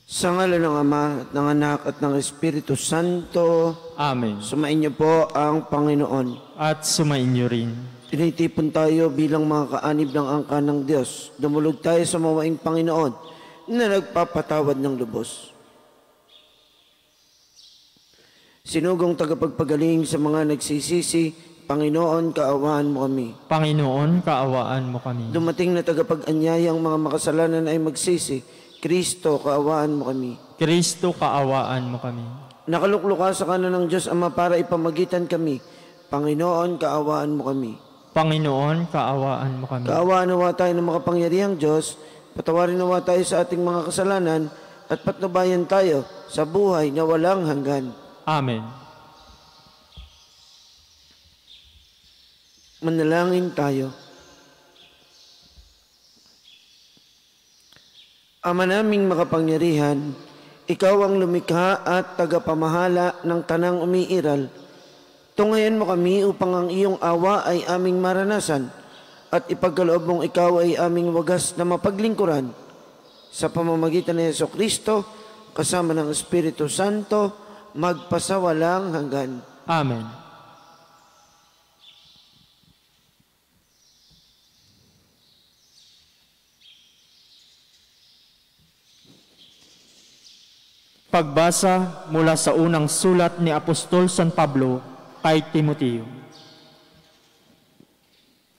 Sa ngalan ng Ama, at ng Anak, at ng Espiritu Santo. Amen. Sumainyo po ang Panginoon. At sumainyo rin. Tinitipon tayo bilang mga kaanib ng angka ng Diyos. Dumulog tayo sa mawaing Panginoon na nagpapatawad ng lubos. Sinugong tagapagpagaling sa mga nagsisisi, Panginoon, kaawaan mo kami. Panginoon, kaawaan mo kami. Dumating na tagapag-anyaya ang mga makasalanan ay magsisi, Kristo, kaawaan mo kami. Kristo, kaawaan mo kami. Nakalukluka sa kanan ng Diyos Ama para ipamagitan kami. Panginoon, kaawaan mo kami. Panginoon, kaawaan mo kami. Kaawaan nawa tayo ng makapangyarihang Diyos, patawarin nawa tayo sa ating mga kasalanan, at patnubayan tayo sa buhay na walang hanggan. Amen. Manalangin tayo. Ama naming makapangyarihan, Ikaw ang lumikha at tagapamahala ng tanang umiiral. Tungayan mo kami upang ang iyong awa ay aming maranasan at ipagkaloob mong Ikaw ay aming wagas na mapaglingkuran. Sa pamamagitan ni Jesucristo, kasama ng Espiritu Santo, magpasawalang hanggan. Amen. Pagbasa mula sa unang sulat ni Apostol San Pablo kay Timoteo.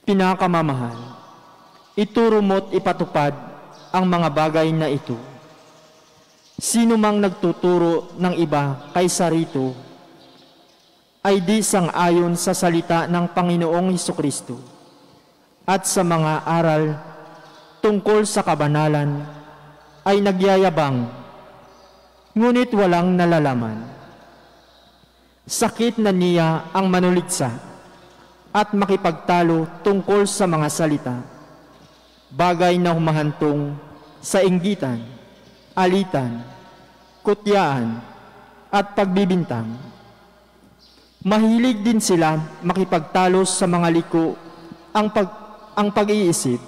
Pinakamamahal, ituro mo't ipatupad ang mga bagay na ito. Sino mang nagtuturo ng iba kaysa rito ay di sang-ayon sa salita ng Panginoong Hesukristo at sa mga aral tungkol sa kabanalan ay nagyayabang ngunit walang nalalaman. Sakit na niya ang manuliksa at makipagtalo tungkol sa mga salita, bagay na humahantong sa inggitan, alitan, kutyaan, at pagbibintang. Mahilig din sila makipagtalo sa mga liko ang pag-iisip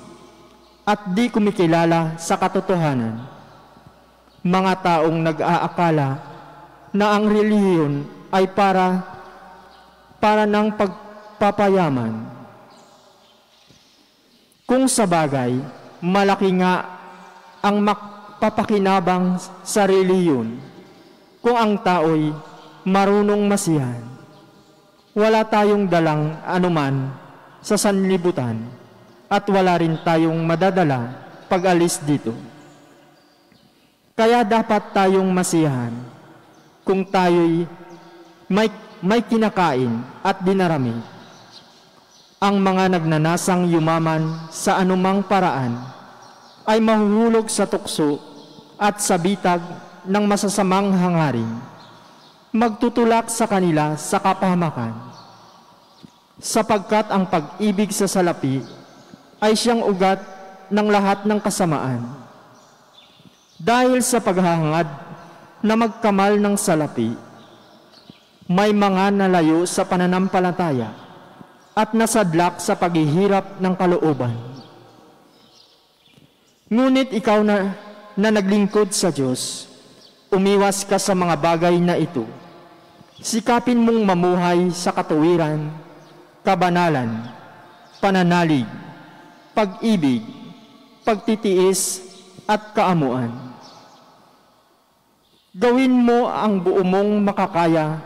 at di kumikilala sa katotohanan. Mga taong nag-aakala na ang relihiyon ay para ng pagpapayaman. Kung sa bagay, malaki nga ang magpapakinabang sa relihiyon kung ang tao'y marunong masihan. Wala tayong dalang anuman sa sanlibutan at wala rin tayong madadala pag-alis dito. Kaya dapat tayong masiyahan kung tayo'y may kinakain at dinarami. Ang mga nagnanasang yumaman sa anumang paraan ay mahuhulog sa tukso at sa bitag ng masasamang hangarin. Magtutulak sa kanila sa kapahamakan. Sapagkat ang pag-ibig sa salapi ay siyang ugat ng lahat ng kasamaan. Dahil sa paghahangad na magkamal ng salapi, may mga nalayo sa pananampalataya at nasadlak sa paghihirap ng kalooban. Ngunit ikaw na naglingkod sa Diyos, umiwas ka sa mga bagay na ito. Sikapin mong mamuhay sa katuwiran, kabanalan, pananalig, pag-ibig, pagtitiis, at kaamuan. Gawin mo ang buo mong makakaya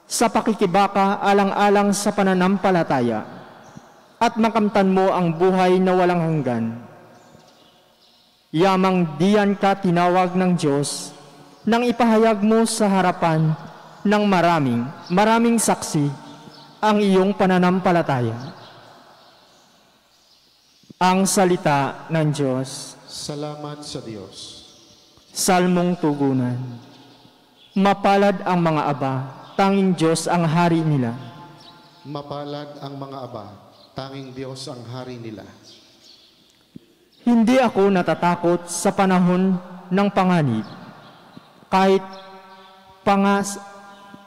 sa pakikibaka alang-alang sa pananampalataya at makamtan mo ang buhay na walang hanggan. Yamang diyan ka tinawag ng Diyos nang ipahayag mo sa harapan ng maraming saksi ang iyong pananampalataya. Ang salita ng Diyos. Salamat sa Diyos. Salmong tugunan. Mapalad ang mga aba, tanging Diyos ang hari nila. Mapalad ang mga aba, tanging Diyos ang hari nila. Hindi ako natatakot sa panahon ng panganib. Kahit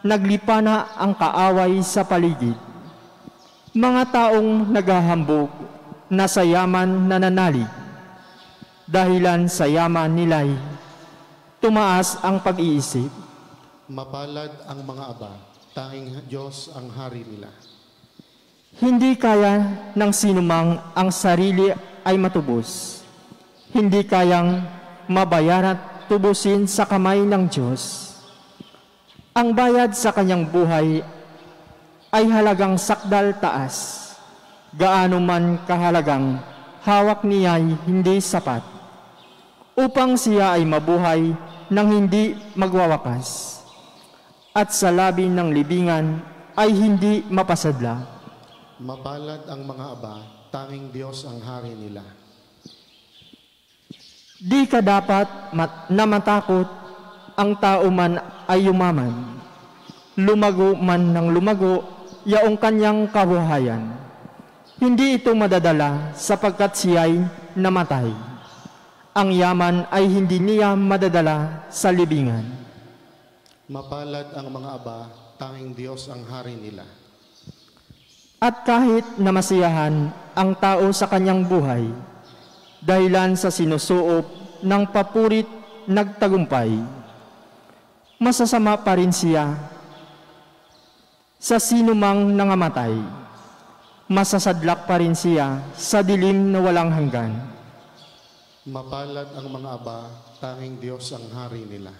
naglipa na ang kaaway sa paligid. Mga taong naghahambog na sa yaman nananalig. Dahilan sa yaman nila'y tumaas ang pag-iisip. Mapalad ang mga aba, tanging Diyos ang hari nila. Hindi kaya ng sinumang ang sarili ay matubos. Hindi kayang mabayaran at tubusin sa kamay ng Diyos. Ang bayad sa kanyang buhay ay halagang sakdal taas. Gaano man kahalagang hawak niya ay hindi sapat upang siya ay mabuhay nang hindi magwawakas at sa labi ng libingan ay hindi mapasadla. Mapalad ang mga aba, tanging Diyos ang hari nila. Di ka dapat na matakot ang tao man ay yumaman. Lumago man ng lumago, yaong kanyang kabuhayan. Hindi ito madadala sapagkat siya'y namatay. Ang yaman ay hindi niya madadala sa libingan. Mapalad ang mga aba, tanging Diyos ang hari nila. At kahit namasiyahan ang tao sa kanyang buhay, dahilan sa sinusuop ng papurit nagtagumpay, masasama pa rin siya sa sinumang nangamatay. Masasadlak pa rin siya sa dilim na walang hanggan. Mapalad ang mga aba, tanging Diyos ang hari nila.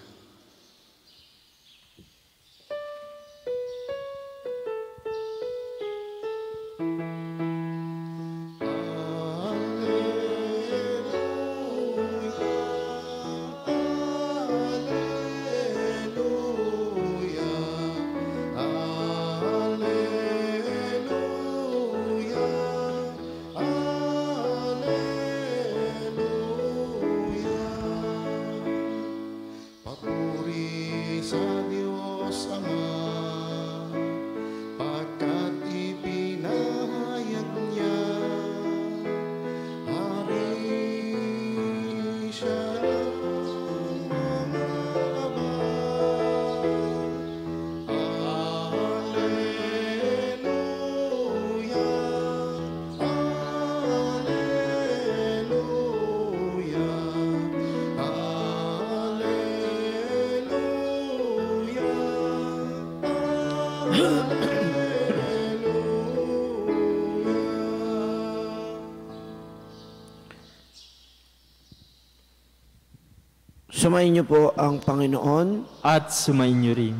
Sumayin niyo po ang Panginoon. At sumayin niyo rin.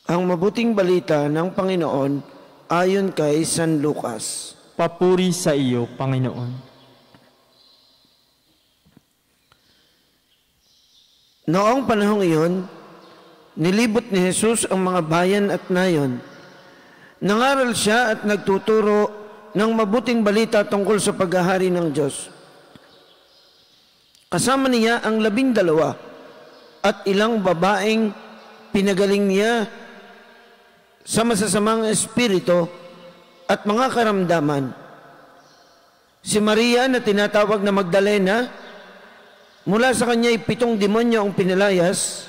Ang mabuting balita ng Panginoon ayon kay San Lucas. Papuri sa iyo, Panginoon. Noong panahong iyon, nilibot ni Jesus ang mga bayan at nayon. Nangaral siya at nagtuturo ng mabuting balita tungkol sa paghahari ng Diyos. Kasama niya ang 12 at ilang babaeng pinagaling niya sa masasamang espiritu at mga karamdaman. Si Maria na tinatawag na Magdalena, mula sa kanya ay 7 demonyo ang pinalayas.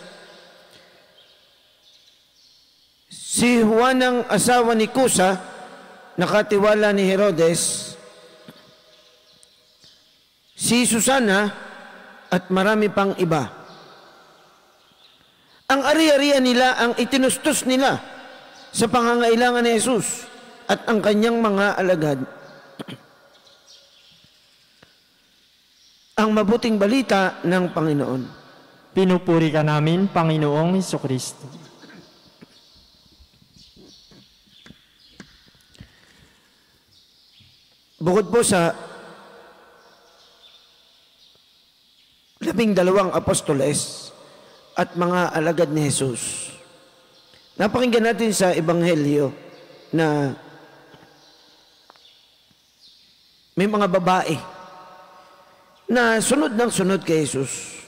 Si Juan ang asawa ni Kusa, nakatiwala ni Herodes. Si Susana at marami pang iba. Ang ari-arian nila ang itinustos nila sa pangangailangan ni Jesus at ang kanyang mga alagad. Ang mabuting balita ng Panginoon. Pinupuri ka namin, Panginoong Hesukristo. Bukod po sa 12 apostoles at mga alagad ni Jesus, napakinggan natin sa Ebanghelyo na may mga babae na sunod ng sunod kay Jesus.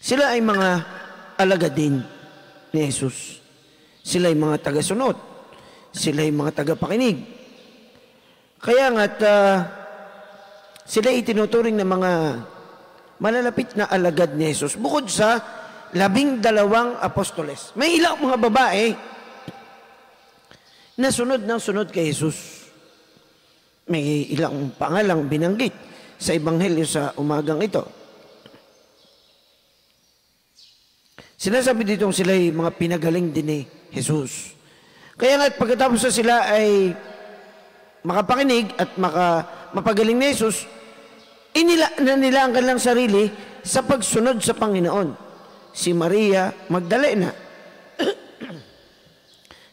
Sila ay mga alagad din ni Jesus. Sila ay mga taga-sunod. Sila ay mga taga-pakinig. Kaya nga't sila ay tinuturing na mga malalapit na alagad ni Jesus. Bukod sa 12 apostoles, may ilang mga babae na sunod ng sunod kay Jesus. May ilang pangalang binanggit. sa Ebanghelyo sa umagang ito. Sinasabi ditong sila ay mga pinagaling din ni Jesus. Kaya nga pagkatapos na sila ay makapakinig at mapagaling ni Jesus, inila na nila ang kanilang sarili sa pagsunod sa Panginoon. Si Maria Magdalena.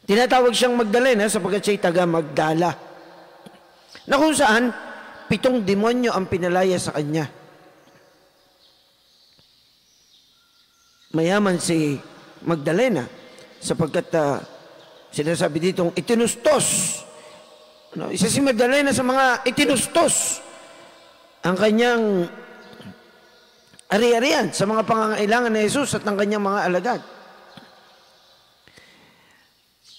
Tinatawag siyang Magdalena sapagkat siya'y taga Magdala, na kung saan 7 demonyo ang pinalaya sa kanya. Mayaman si Magdalena sapagkat sinasabi ditong itinustos. Isa si Magdalena sa mga itinustos ang kanyang ari-arian sa mga pangangailangan ni Jesus at ng kanyang mga alagad.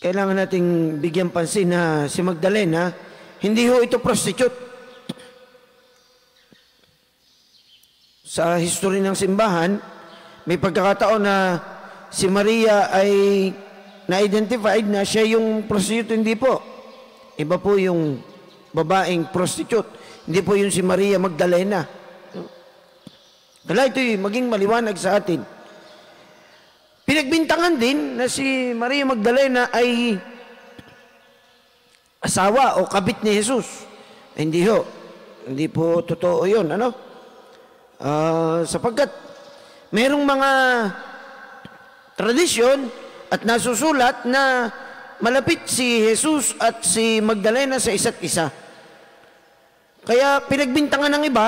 Kailangan nating bigyan pansin na si Magdalena, hindi ho ito prostitute. Sa history ng simbahan, may pagkakataon na si Maria ay na-identified na siya yung prostitute, hindi po. Iba po yung babaeng prostitute. Hindi po yung si Maria Magdalena. Kaya ito'y maging maliwanag sa atin. Pinagbintangan din na si Maria Magdalena ay asawa o kabit ni Jesus. Hindi ho. Hindi po totoo yun. Sapagkat merong mga tradisyon at nasusulat na malapit si Jesus at si Magdalena sa isa't isa. Kaya pinagbintangan ng iba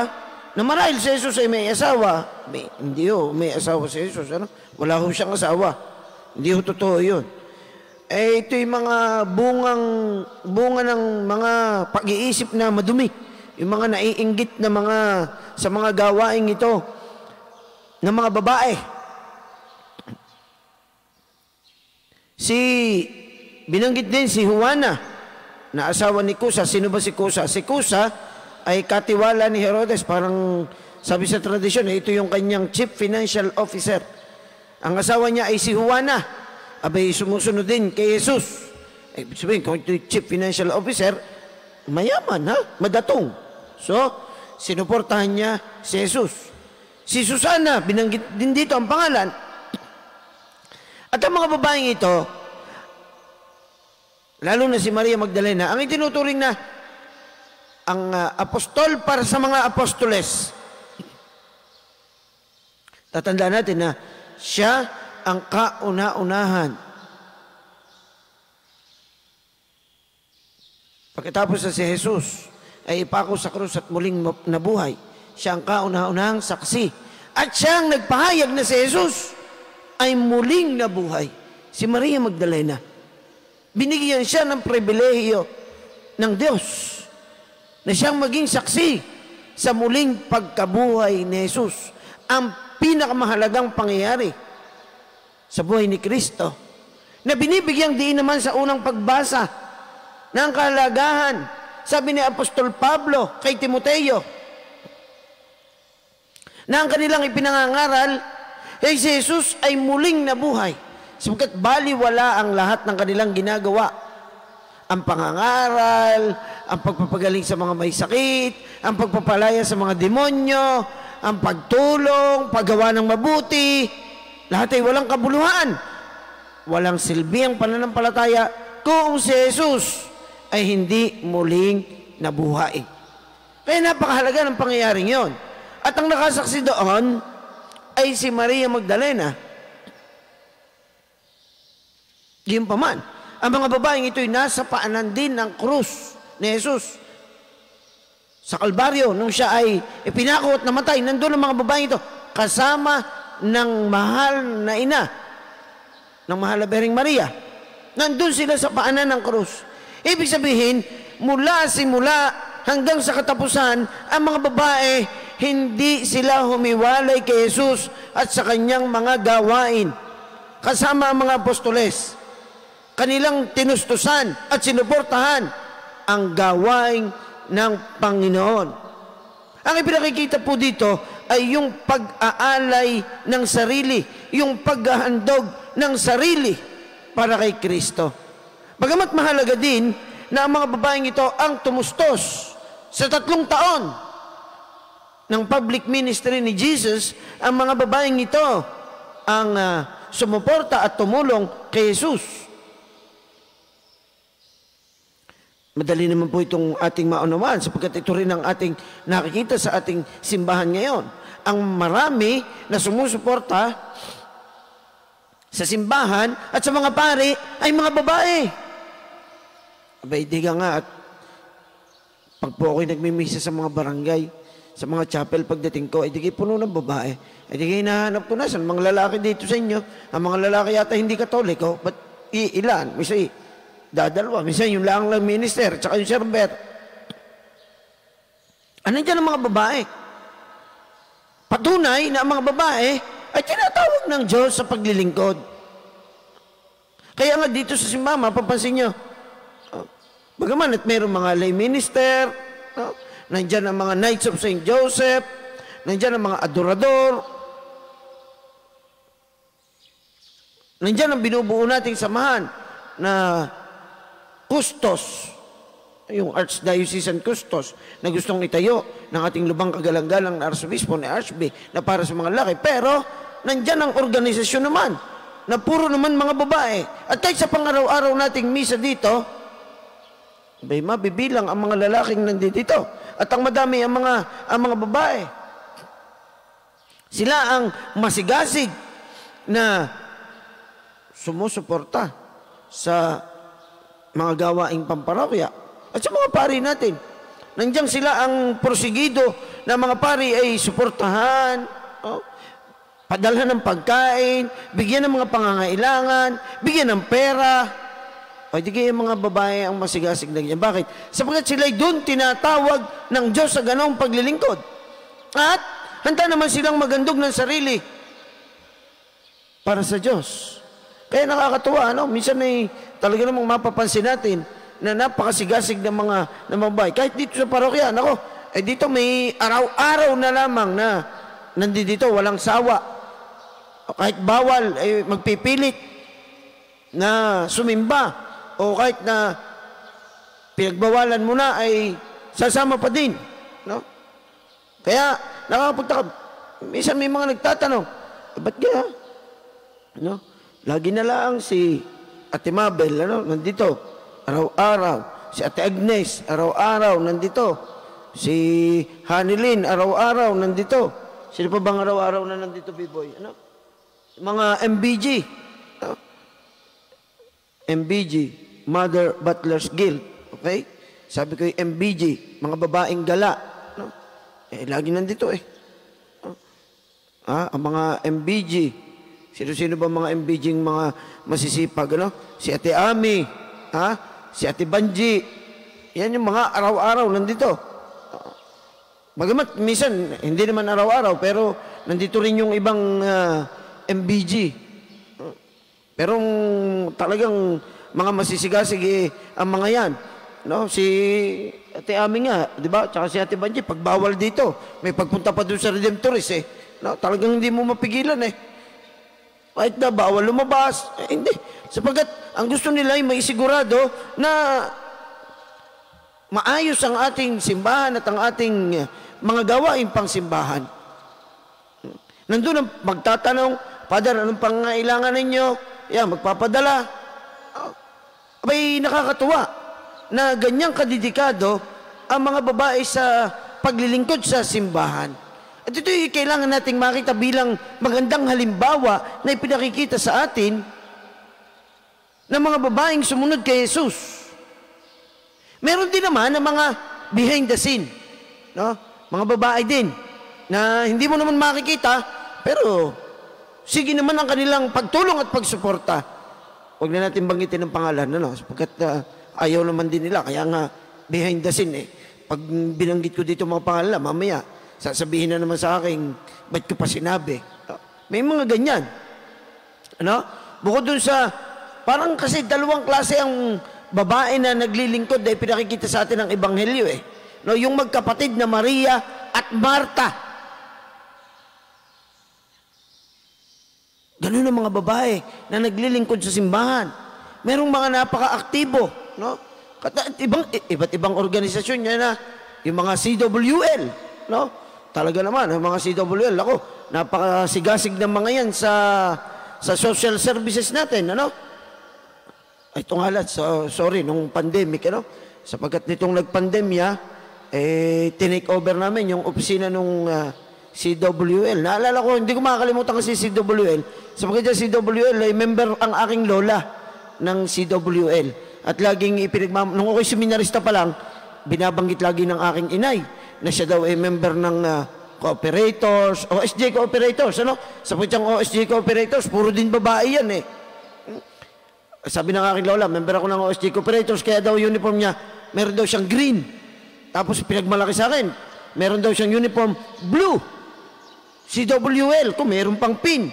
na marahil si Jesus ay may asawa. Hindi ho, may asawa si Jesus. Wala ho siyang asawa. Hindi ho totoo yun. Ito yung mga bunga ng mga pag-iisip na madumi. Yung mga naiinggit na sa mga gawaing ito ng mga babae. Binanggit din si Juana na asawa ni Kusa. Sino ba si Kusa? Si Kusa ay katiwala ni Herodes. Parang sabi sa tradisyon, ito yung kanyang chief financial officer. Ang asawa niya ay si Juana. Abay, sumusunod din kay Jesus. Ibig sabihin, kung ito yung chief financial officer, mayaman, madatong. So, sinuportahan niya si Jesus. Si Susana, binanggit din dito ang pangalan. At ang mga babaeng ito, lalo na si Maria Magdalena, ang itinuturing na ang apostol para sa mga apostoles. Tatandaan natin na siya ang kauna-unahan. Pagkatapos na si Jesus ay ipako sa krus at muling nabuhay, siya ang kauna-unahang saksi. At siya ang nagpahayag na si Jesus ay muling nabuhay. Si Maria Magdalena. Binigyan siya ng pribilehiyo ng Diyos na siyang maging saksi sa muling pagkabuhay ni Jesus. Ang pinakamahalagang pangyayari sa buhay ni Kristo na binibigyang diin naman sa unang pagbasa ng kahalagahan. Sabi ni Apostol Pablo kay Timoteo na ang kanilang ipinangangaral ay si Jesus ay muling nabuhay sapagkat baliwala ang lahat ng kanilang ginagawa. Ang pangangaral, ang pagpapagaling sa mga may sakit, ang pagpapalaya sa mga demonyo, ang pagtulong, paggawa ng mabuti, lahat ay walang kabuluhan. Walang silbi ang pananampalataya kung si Jesus ay hindi muling nabuhay. Kaya napakahalaga ng pangyayaring yon. At ang nakasaksi doon ay si Maria Magdalena. Gayun pa man, ang mga babaeng ito'y nasa paanan din ng krus ni Jesus. Sa Kalbaryo, nung siya ay ipinako at namatay, nandun ang mga babaeng ito, kasama ng mahal na ina, ng mahal na Bering Maria. Nandun sila sa paanan ng krus. Ibig sabihin, simula hanggang sa katapusan, ang mga babae, hindi sila humiwalay kay Jesus at sa kanyang mga gawain. Kasama ang mga apostoles. Kanilang tinustusan at sinuportahan ang gawain ng Panginoon. Ang ipinakikita po dito ay yung pag-aalay ng sarili, yung paghahandog ng sarili para kay Kristo. Bagamat mahalaga din na ang mga babaeng ito ang tumustos sa 3 taon ng public ministry ni Jesus, ang mga babaeng ito ang sumuporta at tumulong kay Jesus. Madali naman po itong ating maunawaan sapagkat ito rin ang ating nakikita sa ating simbahan ngayon. Ang marami na sumusuporta sa simbahan at sa mga pari ay mga babae. Abay, di ka nga at pag po ako'y nagmimisa sa mga barangay, sa mga chapel pagdating ko, ay di kayo puno ng babae. Ay di kayo hinahanap ko na sa mga lalaki dito sa inyo. Ang mga lalaki yata hindi katoliko, ba't ilan? Misa dadalwa. Misa yung lang minister, tsaka yung server. Ano dyan ang mga babae? Patunay na ang mga babae ay tinatawag ng Diyos sa paglilingkod. Kaya nga dito sa simbahan, mapapansin nyo, bagaman at mayroong mga lay minister, nandyan ang mga Knights of St. Joseph, nandyan ang mga adorador, nandyan ang binubuo nating samahan na kustos, yung Archdiocesan Custos na gustong itayo ng ating lubang kagalang-galang na Arsobispo ni Archbishop na para sa mga laki. Pero nandyan ang organisasyon naman na puro naman mga babae. At kahit sa pang-araw-araw nating misa dito, bay mabibilang ang mga lalaking nandito at ang madami ang mga babae. Sila ang masigasig na sumusuporta sa mga gawaing pamparokya. At sa mga pari natin, nandiyan sila ang porsigido na mga pari ay suportahan, padalhan ng pagkain, bigyan ng mga pangangailangan, bigyan ng pera. O di kayo mga babae ang masigasig na ganyan. Bakit? Sapagkat sila'y doon tinatawag ng Diyos sa ganong paglilingkod. At handa naman silang magandog ng sarili para sa Diyos. Kaya nakakatuwa, minsan ay talaga namang mapapansin natin na napakasigasig ng mga babae. Kahit dito sa parokya, dito may araw-araw na lamang na nandito, walang sawa. O kahit bawal, magpipilit na sumimba. O kahit na pinagbawalan mo na, ay sasama pa din. No? Kaya, nakakapunta ka. Minsan may mga nagtatanong, ba't kaya? No? Lagi na lang si Ate Mabel, nandito. Araw-araw. Si Ate Agnes, araw-araw, nandito. Si Hanilin, araw-araw, nandito. Sino pa bang araw-araw na nandito, B-Boy? Mga MBG. MBG, Mother Butler's Guild. Okay? Sabi ko yung MBG, mga babaeng gala. Lagi nandito ang mga MBG. Sino-sino ba mga MBG yung mga masisipag? Si Ate Ami, si Ate Banji, yan yung mga araw-araw nandito. Bagamat minsan, hindi naman araw-araw, pero nandito rin yung ibang MBG. Pero talagang mga masisigasig ang mga yan. Si Ate Ami nga, di ba? Tsaka si Ate Banji, pagbawal dito, may pagpunta pa doon sa Redemptorist talagang hindi mo mapigilan Kahit na bawal lumabas, hindi. Sapagkat ang gusto nila ay maisigurado na maayos ang ating simbahan at ang ating mga gawain pang simbahan. Nandun ang magtatanong, Father, anong pangailangan ninyo? Magpapadala. Abay, nakakatuwa na ganyang kadidikado ang mga babae sa paglilingkod sa simbahan. At ito'y kailangan nating makita bilang magandang halimbawa na ipinakikita sa atin ng mga babaeng sumunod kay Jesus. Meron din naman ng mga behind the scene. Mga babae din na hindi mo naman makikita, pero sige naman ang kanilang pagtulong at pagsuporta. Huwag na natin banggitin ng pangalan, sapagkat ayaw naman din nila. Kaya nga, behind the scene, pag binanggit ko dito mga pangalan, mamaya, sasabihin na naman sa akin, ba't ko pa sinabi? May mga ganyan. Bukod dun sa, parang kasi dalawang klase ang babae na naglilingkod ay pinakikita sa atin ng Ebanghelyo yung magkapatid na Maria at Marta. Ganun ang mga babae na naglilingkod sa simbahan. Merong mga napaka-aktibo. Iba't ibang organisasyon yan yung mga CWL. talaga naman, ang mga CWL, ako, napakasigasig ng mga yan sa social services natin, ano? Ito nga lahat, sorry, nung pandemic, ano? Sapagkat nitong nagpandemya, tinake over namin yung opisina nung CWL. Naalala ko, hindi ko makakalimutan kasi CWL. Sapagkat yung CWL ay member ang aking lola ng CWL. At laging nung ako'y seminarista pa lang, binabanggit lagi ng aking inay na siya daw ay member ng cooperators, OSJ cooperators, ano? Sapagkat yung OSJ cooperators, puro din babae yan eh. Sabi ng aking lola, member ako ng OSJ cooperators, kaya daw uniform niya, meron daw siyang green. Tapos pinagmalaki sa akin, meron daw siyang uniform blue. CWL, kung meron pang pin.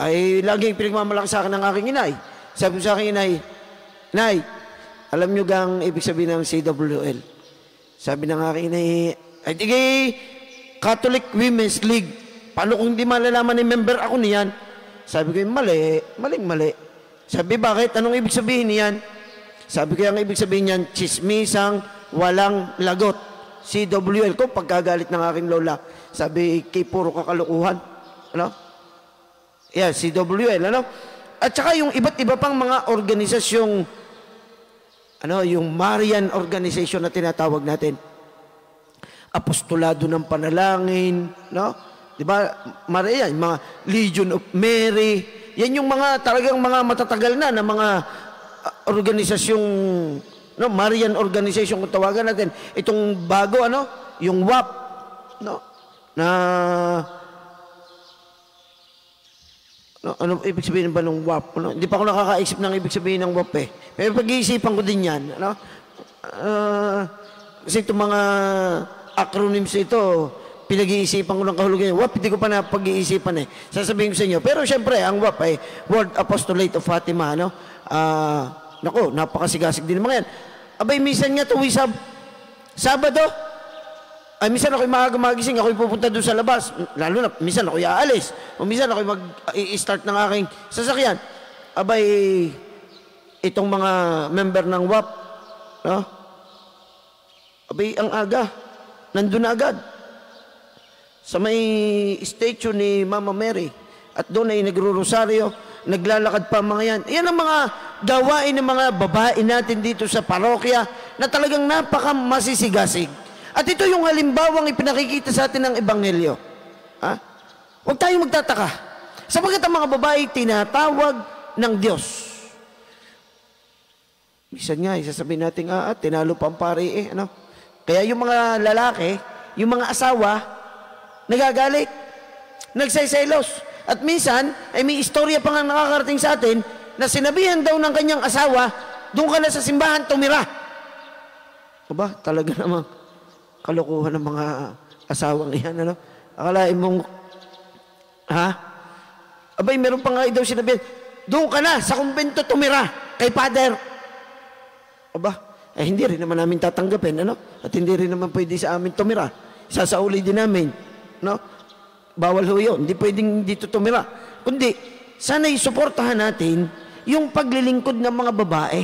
Ay laging pinagmamalaki sa akin ng aking inay. Sabi ko sa aking inay, Nay, alam nyo gang ibig sabihin ng CWL? Sabi ng aking inay, ay tigay, Catholic Women's League. Paano kung hindi malalaman ni member ako niyan? Sabi ko, mali. Sabi, bakit? Anong ibig sabihin niyan? Sabi ko, ang ibig sabihin niyan, chismisang walang lagot. CWL ko, pagkagalit ng aking lola. Sabi, puro kakalukuhan. Ano? Yeah, CWL, ano? At saka yung iba't iba pang mga organisasyong, yung Marian Organization na tinatawag natin. Apostolado ng Panalangin, no? Di ba? Marian, mga Legion of Mary. Yan yung mga talagang mga matatagal na mga organisasyong, no, Marian Organization kung tawagan natin. Itong bago, yung WAP, no? Ano ibig sabihin ba ng WAP? Hindi pa ako nakakaisip ng ibig sabihin ng WAP eh. Pero pag-iisipan ko din yan. Kasi itong mga acronyms ito, pinag-iisipan ko ng kahulugan. WAP, hindi ko pa na pag-iisipan eh. Sasabihin ko sa inyo. Pero siyempre, ang WAP ay World Apostolate of Fatima. Naku, napakasigasig din mga yan. Abay, minsan nga tuwi Sabado, ay minsan ako'y magising, ako'y pupunta doon sa labas. Lalo na, minsan ako'y aalis. O minsan ako'y mag-i-start ng aking sasakyan. Abay, itong mga member ng WAP, no? Abay, ang aga, nandun na agad. Sa may statue ni Mama Mary. At doon ay nagro-rosaryo, naglalakad pa mga yan. Yan ang mga gawain ng mga babae natin dito sa parokya na talagang napaka-masisigasig. At ito yung halimbawang ipinakikita sa atin ng Ebanghelyo. Huwag tayong magtataka. Sapagkat ang mga babae tinatawag ng Diyos. Minsan nga, isasabihin natin, tinalo pa ang pari ano? Kaya yung mga lalaki, yung mga asawa, nagagalit, nagsayselos. At minsan, ay may istorya pa nga nakakarating sa atin na sinabihan daw ng kanyang asawa, doon ka na sa simbahan tumira. Aba, talaga namang kalokohan ng mga asawang iyan, ano? Akalain mong, Abay, meron pa nga daw sinabihan, doon ka na sa kumbento tumira kay Father. Aba, hindi rin naman namin tatanggapin, ano? At hindi rin naman pwede sa amin tumira. Sasauli din namin, no? Bawal ho yun. Hindi pwedeng dito tumira. Kundi, sana'y suportahan natin yung paglilingkod ng mga babae.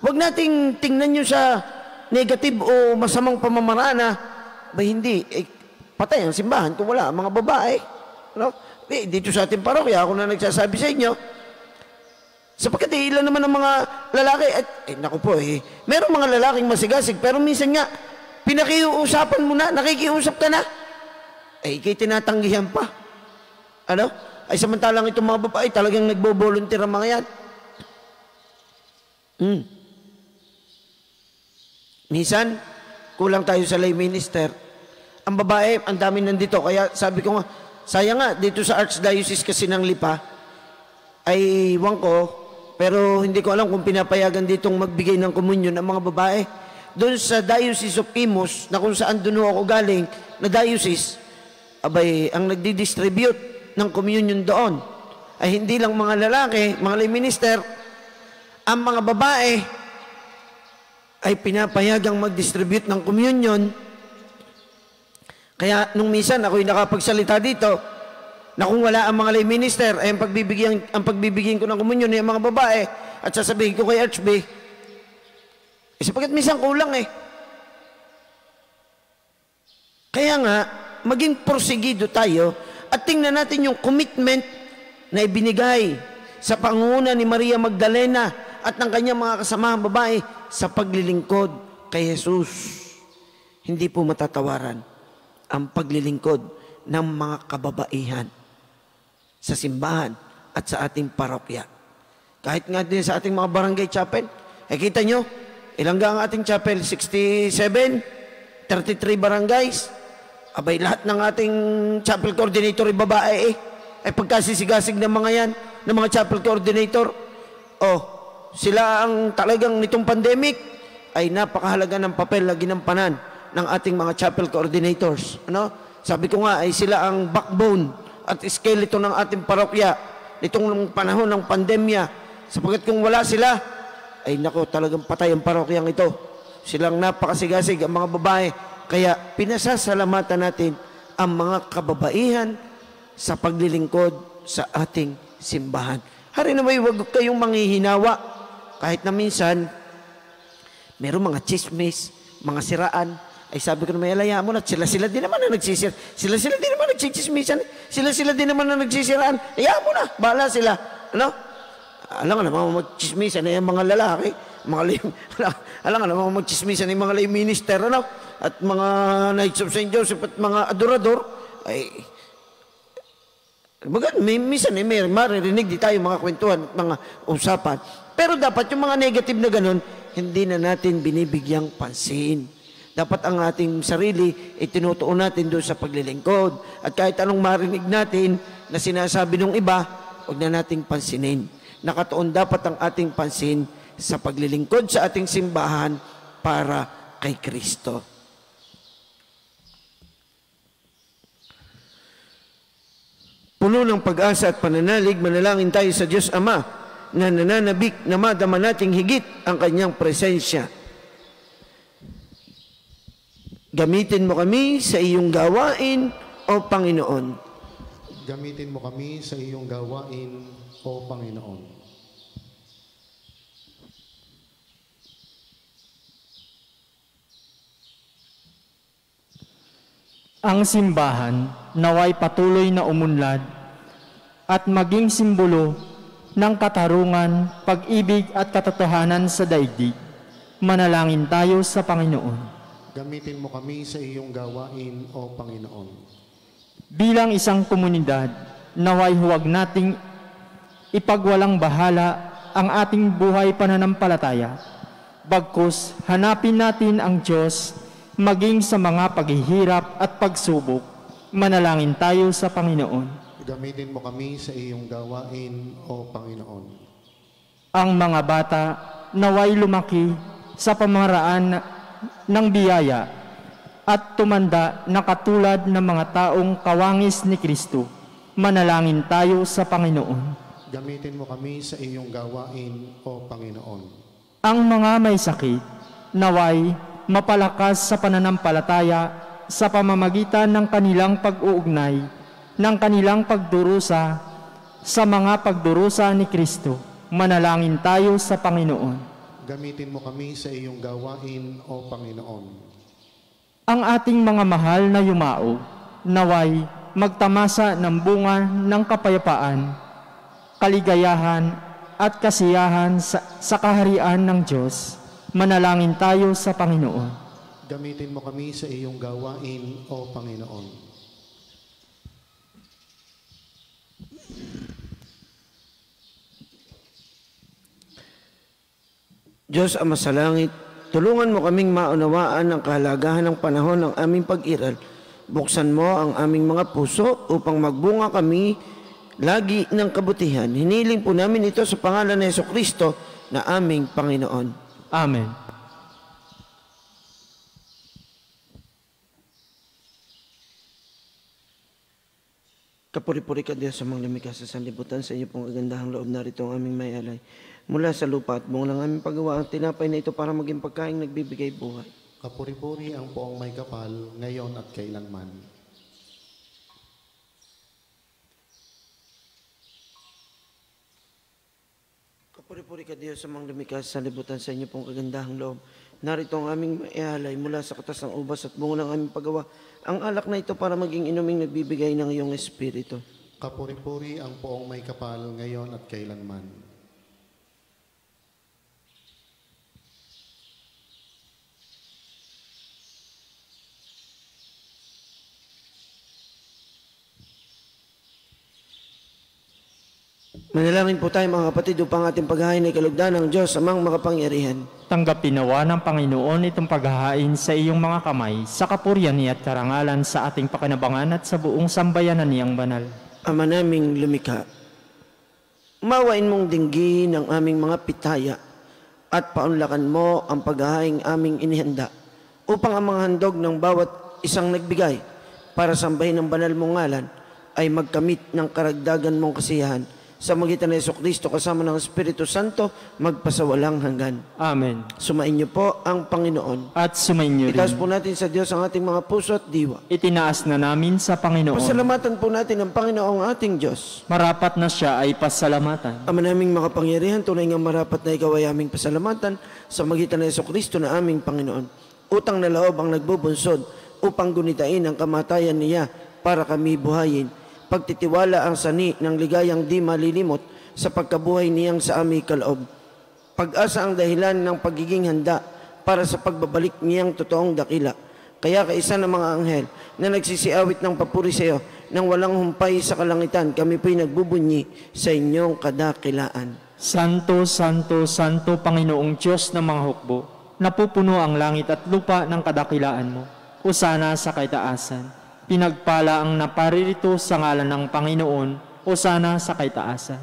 Huwag nating tingnan nyo sa negative o masamang pamamaraan ba hindi, patay ang simbahan kung wala mga babae. No? Dito sa ating parokya, ako na nagsasabi sa inyo, sapagkat ilan naman ang mga lalaki, at naku po merong mga lalaking masigasig, pero minsan nga, pinakiusapan mo na, nakikiusap ka na, ikay tinatanggihan pa. Ano? Ay samantalang itong mga babae, talagang nagbo-volunteer ang mga yan. Minsan, kulang tayo sa lay minister. Ang babae, ang dami nandito. Kaya sabi ko nga, sayang nga, dito sa Archdiocese kasi ng Lipa, ay iwan ko, pero hindi ko alam kung pinapayagan ditong magbigay ng komunyon ng mga babae. Doon sa Diocese of Imus, na kung saan doon ako galing, na diocese, abay, ang nagdi-distribute ng communion doon ay hindi lang mga lalaki, mga lay minister, ang mga babae ay pinapayagang mag-distribute ng communion. Kaya nung minsan ako'y nakapagsalita dito na kung wala ang mga lay minister ay ang pagbibigyan ko ng communion ay ang mga babae at sasabihin ko kay Archbishop, sapagkat minsan kulang Kaya nga, maging porsigido tayo at tingnan natin yung commitment na ibinigay sa pangunguna ni Maria Magdalena at ng kanyang mga kasamahang babae sa paglilingkod kay Jesus. Hindi po matatawaran ang paglilingkod ng mga kababaihan sa simbahan at sa ating parokya. Kahit nga din sa ating mga barangay chapel, kita nyo, ilang ang ating chapel? 67, 33 barangays. Abay, lahat ng ating chapel coordinator ay babae ay pagkasisigasig ng mga yan, ng mga chapel coordinator. Sila ang talagang nitong pandemic ay napakahalaga ng papel na ginampanan ng ating mga chapel coordinators. Sabi ko nga ay sila ang backbone at skeleton ng ating parokya nitong panahon ng pandemya. Sapagkat kung wala sila, ay nako, talagang patay ang parokyang ito. Silang napakasigasig ang mga babae. Kaya pinasasalamatan natin ang mga kababaihan sa paglilingkod sa ating simbahan. Hari na may huwag kayong manghihinawa. Kahit na minsan, meron mga chismis, mga siraan. Ay sabi ko na may alaya mo na, sila din naman na nagsisir. Sila din naman nagsichismisan. Sila din naman na nagsisiraan. Hayaan mo na, bahala sila. Alam nga naman magchismisan na yung mga lalaki. Alam nga naman magchismisan na yung mga lay minister, at mga Knights of St. Joseph at mga adorador. Ay, minsan may maririnig di tayo mga kwentuhan at mga usapan. Pero dapat yung mga negative na ganun, hindi na natin binibigyang pansin. Dapat ang ating sarili itinutuon natin doon sa paglilingkod. At kahit anong marinig natin na sinasabi ng iba, huwag na nating pansinin. Nakatuon dapat ang ating pansin sa paglilingkod sa ating simbahan para kay Kristo. Puno ng pag-asa at pananalig, manalangin tayo sa Diyos Ama na nananabik na madama nating higit ang kanyang presensya. Gamitin mo kami sa iyong gawain, O Panginoon. Gamitin mo kami sa iyong gawain, O Panginoon. Ang simbahan naway patuloy na umunlad at maging simbolo ng katarungan, pag-ibig at katotohanan sa daigdig. Manalangin tayo sa Panginoon. Gamitin mo kami sa iyong gawain, O Panginoon. Bilang isang komunidad, naway huwag nating ipagwalang bahala ang ating buhay pananampalataya. Bagkus, hanapin natin ang Diyos maging sa mga paghihirap at pagsubok. Manalangin tayo sa Panginoon. Gamitin mo kami sa iyong gawain, O Panginoon. Ang mga bata naway lumaki sa pamaraan ng biyaya at tumanda na katulad ng mga taong kawangis ni Kristo. Manalangin tayo sa Panginoon. Gamitin mo kami sa iyong gawain, O Panginoon. Ang mga may sakit naway mapalakas sa pananampalataya sa pamamagitan ng kanilang pag-uugnay, ng kanilang pagdurusa sa mga pagdurusa ni Kristo. Manalangin tayo sa Panginoon. Gamitin mo kami sa iyong gawain, O Panginoon. Ang ating mga mahal na yumao, naway magtamasa ng bunga ng kapayapaan, kaligayahan at kasiyahan sa kaharian ng Diyos. Manalangin tayo sa Panginoon. Gamitin mo kami sa iyong gawain, O Panginoon. Diyos Ama sa langit, tulungan mo kaming maunawaan ang kahalagahan ng panahon ng aming pag-iral. Buksan mo ang aming mga puso upang magbunga kami lagi ng kabutihan. Hiniling po namin ito sa pangalan ni Jesucristo na aming Panginoon. Amen. Kapuri-puri ka Diyos sa mga lumikha sa sanlibutan, sa iyo pong kagandahang loob narito ang aming may alay. Mula sa lupa at buong lang aming paggawa ang tinapay na ito para maging pagkain nagbibigay buhay. Kapuri-puri ang poong may kapal, ngayon at kailanman. Kapuri-puri ka Diyos sa mga lumikha sa sanlibutan, sa inyo pong kagandahang loob Narito ang aming maihalay mula sa katas ng ubas at bungo ng aming paggawa. Ang alak na ito para maging inuming nagbibigay ng iyong espiritu. Kapuri-puri ang poong may kapal ngayon at kailanman. Manalangin po tayo mga kapatid upang ating paghahain ay kalugdan ng Diyos amang makapangyarihan. Tanggapin nawa ng Panginoon itong paghahain sa iyong mga kamay, sa kapurihan niya at karangalan sa ating pakinabangan at sa buong sambayanan niyang banal. Ama naming lumikha, umawain mong dinggin ang aming mga pitaya at paunlakan mo ang paghahaing aming inihanda upang ang mga handog ng bawat isang nagbigay para sambahin ang banal mong ngalan ay magkamit ng karagdagan mong kasiyahan sa magitan ng Jesucristo kasama ng Espiritu Santo magpasawalang hanggan. Amen. Sumain niyo po ang Panginoon. At sumainyo rin. Itaas po natin sa Diyos ang ating mga puso at diwa. Itinaas na namin sa Panginoon. Pasalamatan po natin ang Panginoong ating Diyos. Marapat na siya ay pasalamatan. Ama naming makapangyarihan, tunay nga marapat na ikaw ay aming pasalamatan sa magitan ng Jesucristo na aming Panginoon. Utang na loob ang nagbubunsod upang gunitain ang kamatayan niya para kami buhayin. Pagtitiwala ang sani ng ligayang di malilimot sa pagkabuhay niyang sa aming kaloob. Pag-asa ang dahilan ng pagiging handa para sa pagbabalik niyang totoong dakila. Kaya kaisa ng mga anghel na nagsisiawit ng papuri sa iyo nang walang humpay sa kalangitan, kami po'y nagbubunyi sa inyong kadakilaan. Santo, Santo, Santo, Panginoong Diyos ng mga hukbo, napupuno ang langit at lupa ng kadakilaan mo. Hosana sa kaitaasan. Pinagpala ang naparirito sa ngalan ng Panginoon, hosana sa kaitaasan.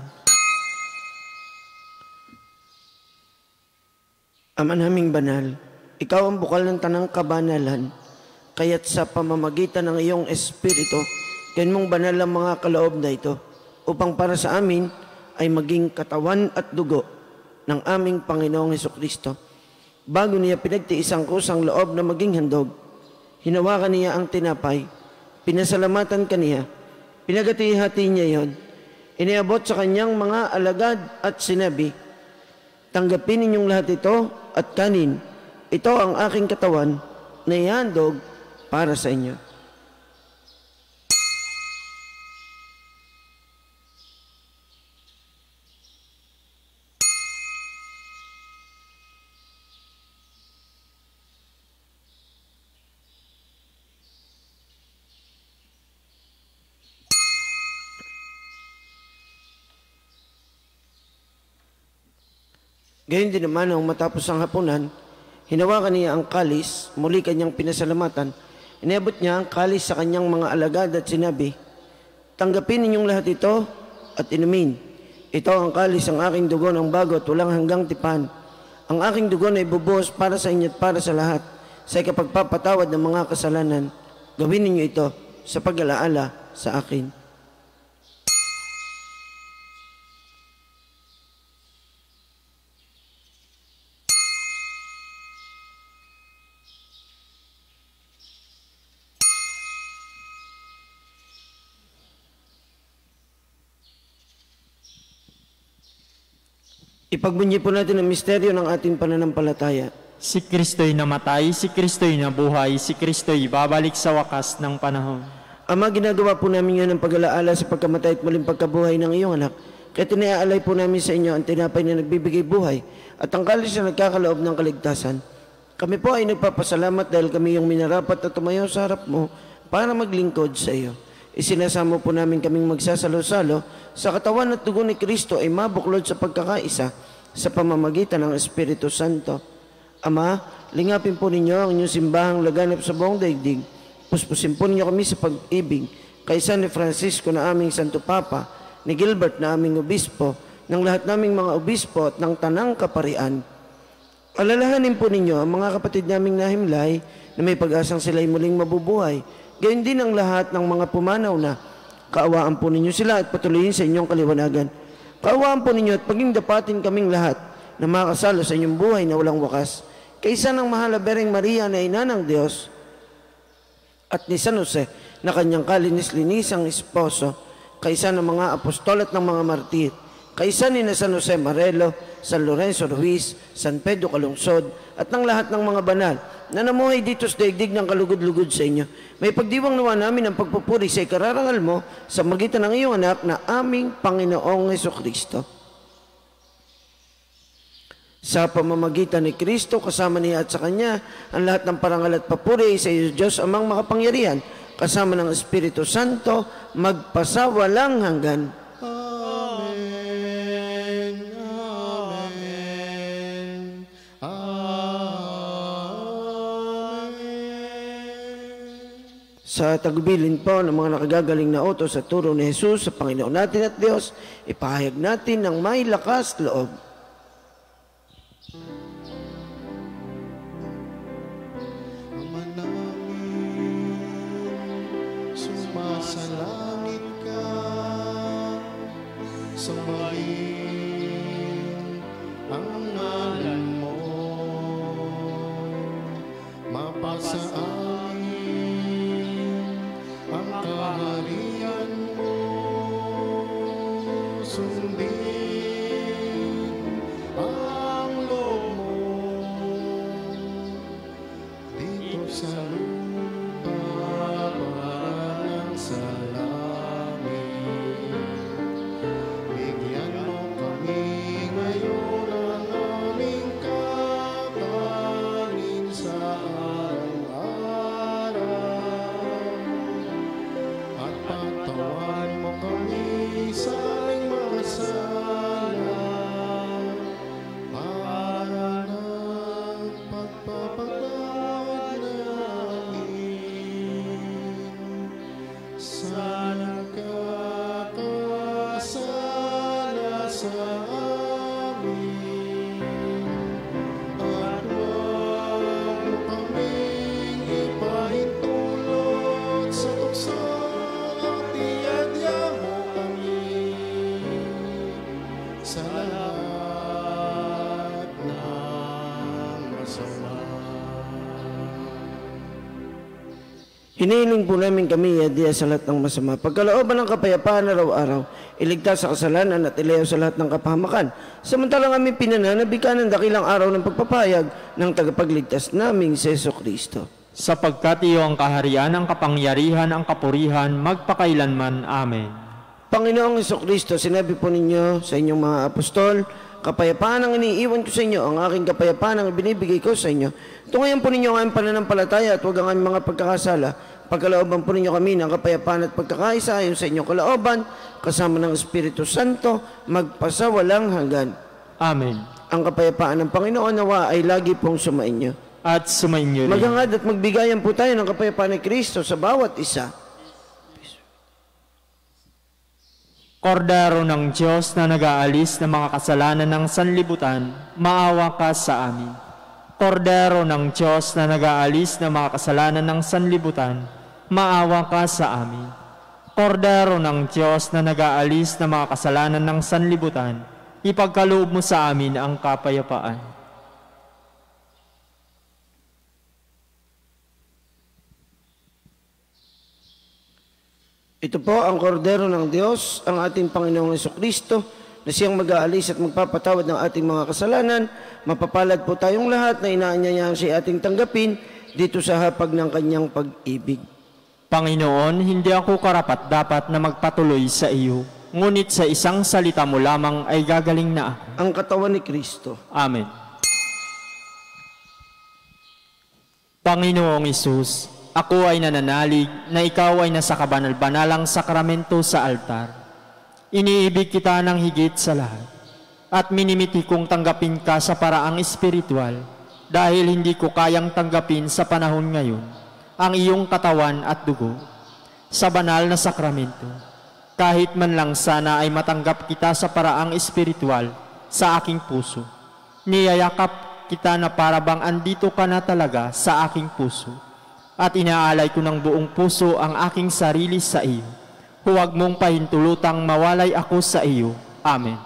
Ama naming banal, ikaw ang bukal ng tanang kabanalan, kaya't sa pamamagitan ng iyong Espiritu, kayon mong banal ang mga kaloob na ito, upang para sa amin ay maging katawan at dugo ng aming Panginoong Jesucristo. Bago niya pinagtiis ang kusang loob na maging handog, hinawakan niya ang tinapay, pinasalamatan kaniya, pinagati-hati niya yon, iniabot sa kanyang mga alagad at sinabi, tanggapin ninyong lahat ito at kanin, ito ang aking katawan na ihandog para sa inyo. Gayon din naman nang matapos ang hapunan, hinawakan niya ang kalis, muli kanyang pinasalamatan, inabot niya ang kalis sa kanyang mga alagad at sinabi, tanggapin ninyong lahat ito at inumin. Ito ang kalis ng aking dugo ng bago at walang hanggang tipan. Ang aking dugo na ibubuhos para sa inyo at para sa lahat, sa ikapagpapatawad ng mga kasalanan. Gawin ninyo ito sa pag-alaala sa akin. Ipagbunyi po natin ang misteryo ng ating pananampalataya. Si Kristo'y namatay, si Kristo'y nabuhay, si Kristo'y babalik sa wakas ng panahon. Ama, ginagawa po namin yan ang pag-alaala sa pagkamatay at muling pagkabuhay ng iyong anak. Kaya tiniaalay po namin sa inyo ang tinapay na nagbibigay buhay at ang kalis na nagkakaloob ng kaligtasan. Kami po ay nagpapasalamat dahil kami yung minarapat at tumayo sa harap mo para maglingkod sa iyo. Isinasamo po namin kaming magsasalo-salo sa katawan at dugo ni Kristo ay mabuklod sa pagkakaisa sa pamamagitan ng Espiritu Santo. Ama, lingapin po ninyo ang inyong simbahang laganap sa buong daigdig. Puspusin po ninyo kami sa pag-ibig kay San Francisco na aming Santo Papa, ni Gilbert na aming obispo, ng lahat naming mga obispo at ng tanang kaparian. Alalahanin po ninyo ang mga kapatid naming nahimlay na may pag-asang sila'y muling mabubuhay. Gayon din ang lahat ng mga pumanaw na. Kaawaan po ninyo sila at patuloyin sa inyong kaliwanagan. Kaawaan po ninyo at paging dapatin kaming lahat na makasalo sa inyong buhay na walang wakas. Kaysa ng mahal na Bereng Maria na ina ng Diyos at ni San Jose na kanyang kalinis-linisang esposo, kaysa ng mga apostol at ng mga martir, kaisa ni na San Jose Marelo, San Lorenzo Ruiz, San Pedro Calungsod, at ng lahat ng mga banal na namuhay dito sa daigdig ng kalugod-lugod sa inyo. May pagdiwang nawa namin ang pagpupuri sa ikararangal mo sa magitan ng iyong anak na aming Panginoong Hesukristo. Sa pamamagitan ni Kristo, kasama niya at sa Kanya, ang lahat ng parangal at papuri sa iyo, Diyos amang makapangyarihan, kasama ng Espiritu Santo, magpasawalang hanggan. Amen. Amen. Amen. Sa tagubilin po ng mga nakagagaling na utos sa turo ni Jesus sa Panginoon natin at Diyos, ipahayag natin ng may lakas loob. Ama namin, sumasalangit ka, sumayin ang ngalan mo, mapasa amin ang kaharian mo, sundin ang loob mo dito sa lupa parang sa langit. Bigyan mo kami ngayon ng aming kakanin sa araw-araw, at patawan mo kami sa aming mga sala, para ng pagpapatawad namin sa nagkakasala sa amin. At huwag mo kaming ipahintulot sa tukso, at iadya mo kami sa lahat ng masama. Hinihiling po namin kami iadya sa lahat ng masama. Pagkalooban ng kapayapaan araw-araw, iligtas sa kasalanan at ilayo sa lahat ng kapahamakan. Samantalang kami pinananabikan ng dakilang araw ng pagpapayag ng tagapagligtas naming si Jesucristo. Sapagkat iyo ang kaharian, ang kapangyarihan, ang kapurihan, magpakailanman. Amen. Panginoong Jesucristo, sinabi po ninyo sa inyong mga apostol, kapayapaan ang iniiwan ko sa inyo, ang aking kapayapaan ang ibinibigay ko sa inyo. Tungayan po ninyo ang aming pananampalataya at huwag ang aming mga pagkakasala. Pagkalooban po ninyo kami ng kapayapaan at pagkakaisa ayon sa inyong kalooban, kasama ng Espiritu Santo, magpasawalang hanggan. Amen. Ang kapayapaan ng Panginoon nawa ay lagi pong sumainyo. At sumainyo rin. Maghangad at magbigayan po tayo ng kapayapaan ni Kristo sa bawat isa. Kordero ng Diyos na nag-aalis ng mga kasalanan ng sanlibutan, maawa ka sa amin. Kordero ng Diyos na nag-aalis ng mga kasalanan ng sanlibutan, maawa ka sa amin. Kordero ng Diyos na nag-aalis ng mga kasalanan ng sanlibutan, ipagkaloob mo sa amin ang kapayapaan. Ito po ang kordero ng Diyos, ang ating Panginoong Hesukristo, na siyang mag-aalis at magpapatawad ng ating mga kasalanan. Mapapalad po tayong lahat na inaanyayahan siya ating tanggapin dito sa hapag ng kanyang pag-ibig. Panginoon, hindi ako karapat-dapat na magpatuloy sa iyo, ngunit sa isang salita mo lamang ay gagaling na ako. Ang katawan ni Kristo. Amen. Panginoong Isus, ako ay nananalig na ikaw ay nasa kabanal-banalang sakramento sa altar. Iniibig kita ng higit sa lahat at minimiti kong tanggapin ka sa paraang espiritual dahil hindi ko kayang tanggapin sa panahon ngayon ang iyong katawan at dugo sa banal na sakramento. Kahit man lang sana ay matanggap kita sa paraang espiritual sa aking puso. Niyayakap kita na parabang andito ka na talaga sa aking puso. At inaalay ko ng buong puso ang aking sarili sa iyo. Huwag mong pahintulutang mawalay ako sa iyo. Amen.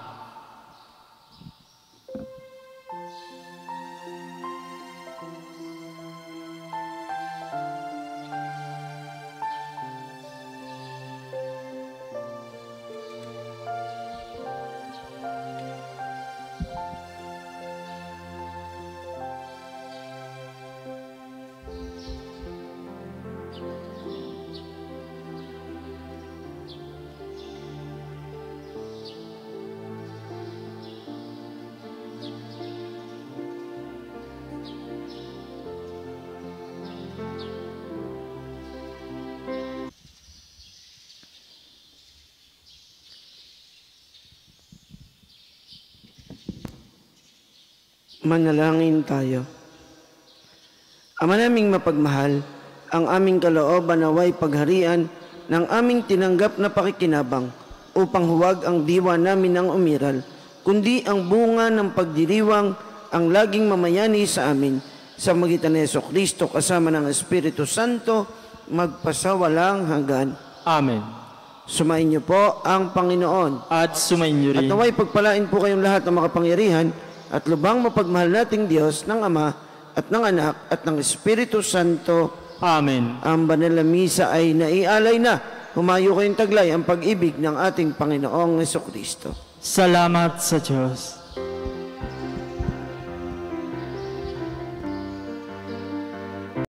Manalangin tayo. Ama naming mapagmahal, ang aming kalooban naway pagharian ng aming tinanggap na pakikinabang upang huwag ang diwa namin ang umiral, kundi ang bunga ng pagdiriwang ang laging mamayani sa amin sa magitan ni Jesucristo kasama ng Espiritu Santo magpasawalang hanggan. Amen. Sumain niyo po ang Panginoon. At sumain niyo At rin. naway pagpalain po kayong lahat ng makapangyarihan at lubang mapagmahal nating Diyos ng Ama at ng Anak at ng Espiritu Santo. Amen. Ang banal na misa ay naialay na. Humayo kayong taglay ang pag-ibig ng ating Panginoong Jesucristo. Salamat sa Diyos.